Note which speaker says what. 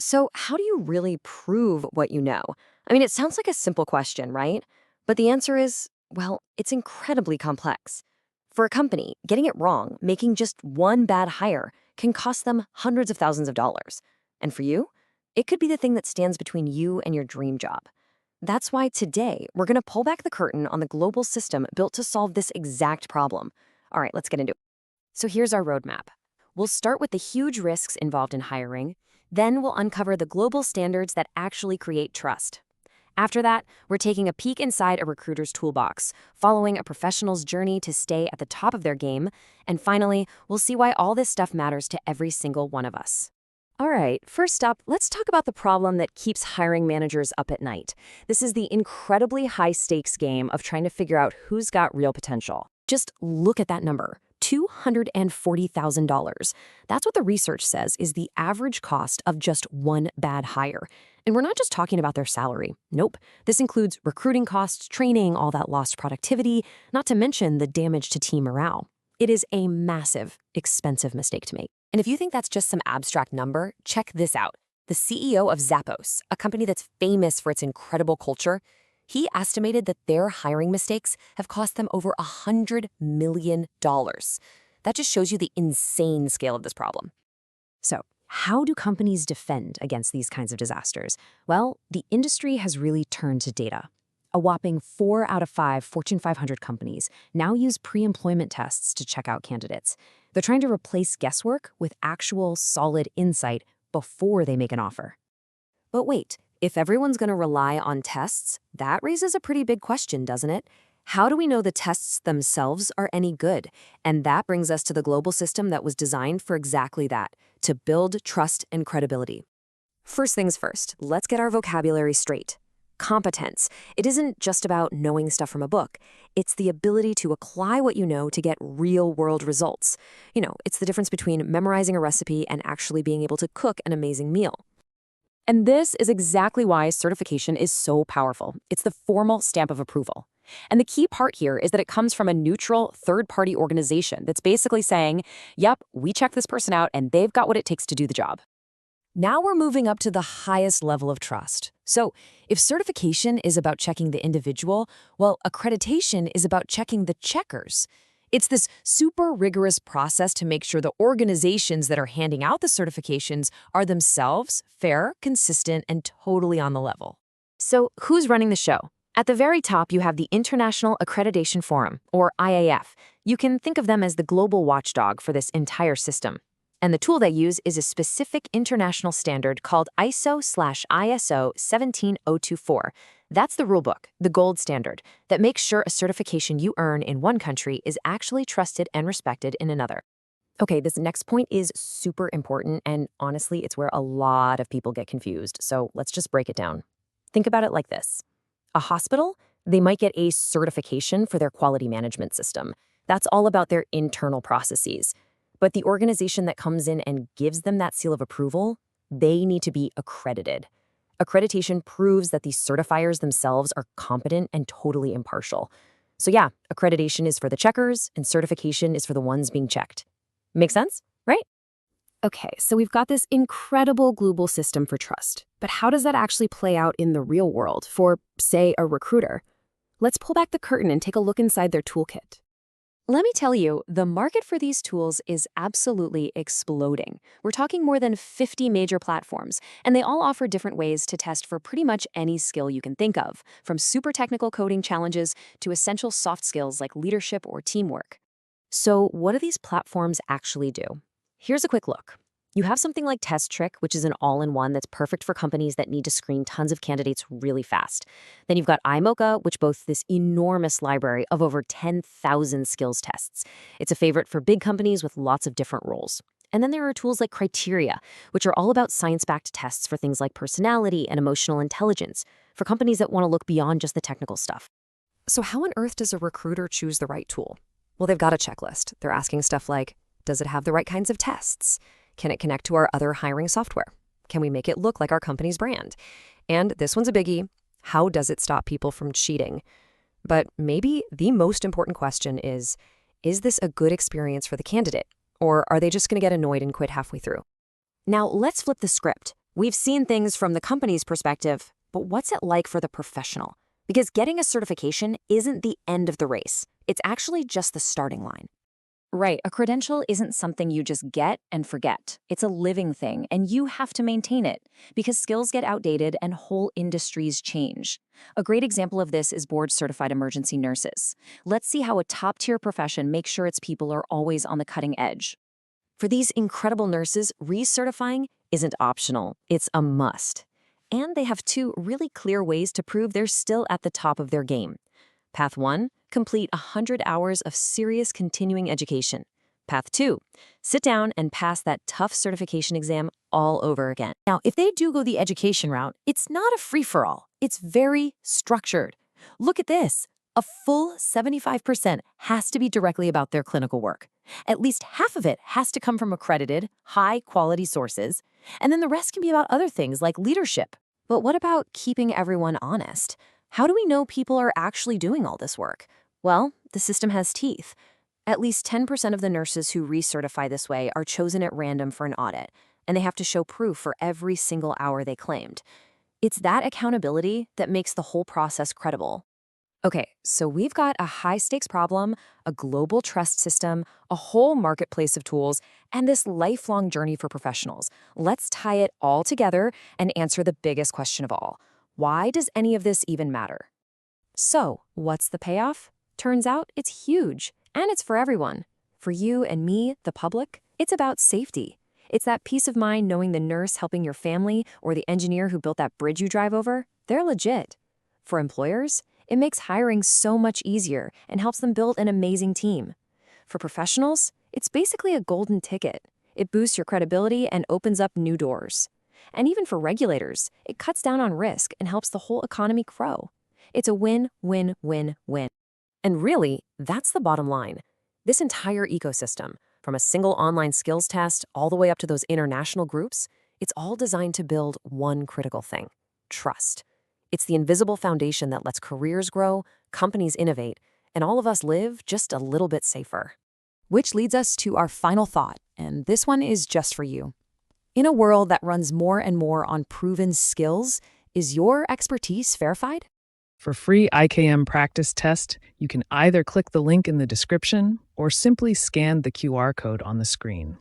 Speaker 1: So, how do you really prove what you know? I mean, it sounds like a simple question, right? But the answer is, well, it's incredibly complex. For a company, getting it wrong, making just one bad hire, can cost them hundreds of thousands of dollars. And for you, it could be the thing that stands between you and your dream job. That's why today, we're going to pull back the curtain on the global system built to solve this exact problem. All right, let's get into it. So here's our roadmap. We'll start with the huge risks involved in hiring. Then we'll uncover the global standards that actually create trust. After that, we're taking a peek inside a recruiter's toolbox, following a professional's journey to stay at the top of their game. And finally, we'll see why all this stuff matters to every single one of us. All right, first up, let's talk about the problem that keeps hiring managers up at night. This is the incredibly high-stakes game of trying to figure out who's got real potential. Just look at that number. $240,000. That's what the research says is the average cost of just one bad hire. And we're not just talking about their salary. Nope. This includes recruiting costs, training, all that lost productivity, not to mention the damage to team morale. It is a massive, expensive mistake to make. And if you think that's just some abstract number, check this out. The CEO of Zappos, a company that's famous for its incredible culture, he estimated that their hiring mistakes have cost them over $100 million. That just shows you the insane scale of this problem. So, how do companies defend against these kinds of disasters? Well, the industry has really turned to data. A whopping 4 out of 5 Fortune 500 companies now use pre-employment tests to check out candidates. They're trying to replace guesswork with actual, solid insight before they make an offer. But wait, if everyone's going to rely on tests, that raises a pretty big question, doesn't it? How do we know the tests themselves are any good? And that brings us to the global system that was designed for exactly that, to build trust and credibility. First things first, let's get our vocabulary straight. Competence. It isn't just about knowing stuff from a book. It's the ability to apply what you know to get real-world results. It's the difference between memorizing a recipe and actually being able to cook an amazing meal. And this is exactly why certification is so powerful. It's the formal stamp of approval. And the key part here is that it comes from a neutral third-party organization that's basically saying, yep, we checked this person out and they've got what it takes to do the job. Now we're moving up to the highest level of trust. So if certification is about checking the individual, well, accreditation is about checking the checkers. It's this super rigorous process to make sure the organizations that are handing out the certifications are themselves fair, consistent, and totally on the level. So who's running the show? At the very top, you have the International Accreditation Forum, or IAF. You can think of them as the global watchdog for this entire system. And the tool they use is a specific international standard called ISO/ISO 17024. That's the rulebook, the gold standard, that makes sure a certification you earn in one country is actually trusted and respected in another. Okay, this next point is super important, and honestly, it's where a lot of people get confused. So let's just break it down. Think about it like this. A hospital, they might get a certification for their quality management system. That's all about their internal processes. But the organization that comes in and gives them that seal of approval, they need to be accredited. Accreditation proves that these certifiers themselves are competent and totally impartial. So yeah, accreditation is for the checkers and certification is for the ones being checked. Make sense, right? Okay, so we've got this incredible global system for trust. But how does that actually play out in the real world for, say, a recruiter? Let's pull back the curtain and take a look inside their toolkit. Let me tell you, the market for these tools is absolutely exploding. We're talking more than 50 major platforms, and they all offer different ways to test for pretty much any skill you can think of, from super technical coding challenges to essential soft skills like leadership or teamwork. So what do these platforms actually do? Here's a quick look. You have something like Test Trick, which is an all-in-one that's perfect for companies that need to screen tons of candidates really fast. Then you've got iMocha, which boasts this enormous library of over 10,000 skills tests. It's a favorite for big companies with lots of different roles. And then there are tools like Criteria, which are all about science-backed tests for things like personality and emotional intelligence, for companies that want to look beyond just the technical stuff. So how on earth does a recruiter choose the right tool? Well, they've got a checklist. They're asking stuff like, does it have the right kinds of tests? Can it connect to our other hiring software? Can we make it look like our company's brand? And this one's a biggie. How does it stop people from cheating? But maybe the most important question is this a good experience for the candidate? Or are they just going to get annoyed and quit halfway through? Now, let's flip the script. We've seen things from the company's perspective, but what's it like for the professional? Because getting a certification isn't the end of the race. It's actually just the starting line.
Speaker 2: Right. A credential isn't something you just get and forget. It's a living thing, and you have to maintain it because skills get outdated and whole industries change. A great example of this is board-certified emergency nurses. Let's see how a top-tier profession makes sure its people are always on the cutting edge.
Speaker 1: For these incredible nurses, recertifying isn't optional, it's a must. And they have two really clear ways to prove they're still at the top of their game. Path 1, complete 100 hours of serious continuing education. Path 2, sit down and pass that tough certification exam all over again. Now, if they do go the education route, it's not a free-for-all. It's very structured. Look at this. A full 75% has to be directly about their clinical work. At least half of it has to come from accredited, high-quality sources, and then the rest can be about other things like leadership. But what about keeping everyone honest? How do we know people are actually doing all this work? Well, the system has teeth. At least 10% of the nurses who recertify this way are chosen at random for an audit, and they have to show proof for every single hour they claimed. It's that accountability that makes the whole process credible. Okay, so we've got a high-stakes problem, a global trust system, a whole marketplace of tools, and this lifelong journey for professionals. Let's tie it all together and answer the biggest question of all. Why does any of this even matter? So, what's the payoff? Turns out it's huge, and it's for everyone. For you and me, the public, it's about safety. It's that peace of mind knowing the nurse helping your family or the engineer who built that bridge you drive over, they're legit. For employers, it makes hiring so much easier and helps them build an amazing team. For professionals, it's basically a golden ticket. It boosts your credibility and opens up new doors. And even for regulators, it cuts down on risk and helps the whole economy grow. It's a win-win-win-win. And really, that's the bottom line. This entire ecosystem, from a single online skills test all the way up to those international groups, it's all designed to build one critical thing: trust. It's the invisible foundation that lets careers grow, companies innovate, and all of us live just a little bit safer. Which leads us to our final thought, and this one is just for you. In a world that runs more and more on proven skills, is your expertise verified?
Speaker 3: For free IKM practice test, you can either click the link in the description or simply scan the QR code on the screen.